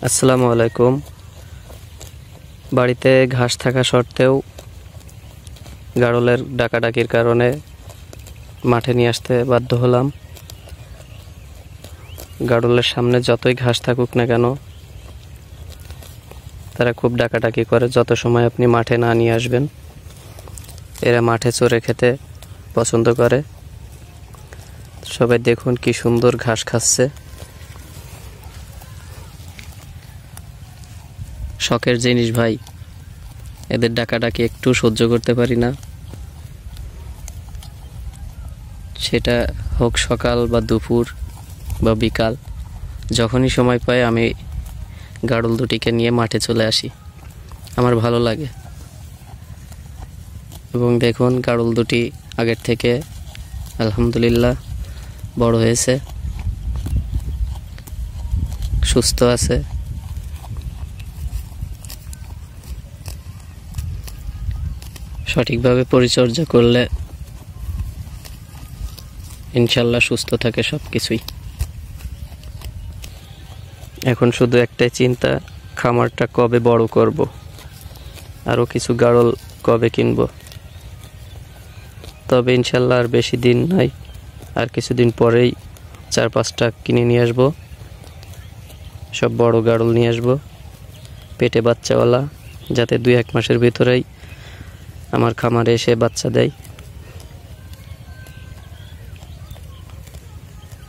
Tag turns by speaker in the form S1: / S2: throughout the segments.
S1: আসসালামু আলাইকুম। বাড়িতে ঘাস থাকা সত্ত্বেও গাড়লের ডাকাডাকির কারণে মাঠে নিয়ে আসতে বাধ্য হলাম। গাড়লের সামনে যতই ঘাস থাকুক না কেন, তারা খুব ডাকাডাকি করে যত সময় আপনি মাঠে না নিয়ে আসবেন। এরা মাঠে চড়ে খেতে পছন্দ করে। সবাই দেখুন কি সুন্দর ঘাস খাচ্ছে। শখের জিনিস ভাই, এদের ডাকাডাকি একটু সহ্য করতে পারি না। সেটা হোক সকাল বা দুপুর বা বিকাল, যখনই সময় পাই আমি গাড়ল দুটিকে নিয়ে মাঠে চলে আসি। আমার ভালো লাগে। এবং দেখুন গাড়ল দুটি আগের থেকে আলহামদুলিল্লাহ বড় হয়েছে, সুস্থ আছে। সঠিকভাবে পরিচর্যা করলে ইনশাল্লাহ সুস্থ থাকে সব কিছুই। এখন শুধু একটাই চিন্তা, খামারটা কবে বড় করব, আরও কিছু গাড়ল কবে কিনব। তবে ইনশাল্লাহ আর বেশি দিন নাই, আর কিছুদিন পরেই 4-5টা কিনে নিয়ে আসবো। সব বড় গাড়ল নিয়ে আসবো, পেটে বাচ্চাওয়ালা, যাতে 2-1 মাসের ভিতরেই আমার খামারে এসে বাচ্চা দেয়।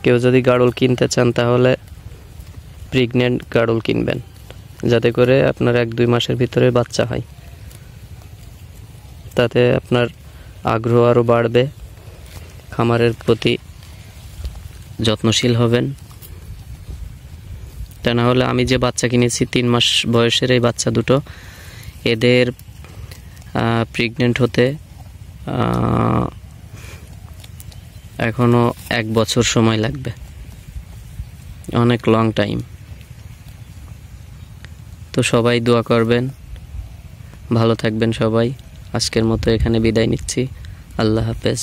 S1: কেউ যদি গাড়ল কিনতে চান তাহলে প্রেগন্যান্ট গাড়ল কিনবেন, যাতে করে আপনার 1-2 মাসের ভিতরে বাচ্চা হয়। তাতে আপনার আগ্রহ আরও বাড়বে, খামারের প্রতি যত্নশীল হবেন। তা না হলে আমি যে বাচ্চা কিনেছি 3 মাস বয়সের এই বাচ্চা দুটো, এদের প্রেগন্যান্ট হতে এখনো 1 বছর সময় লাগবে, অনেক লং টাইম। তো সবাই দোয়া করবেন, ভালো থাকবেন সবাই। আজকের মতো এখানে বিদায় নিচ্ছি। আল্লাহ হাফেজ।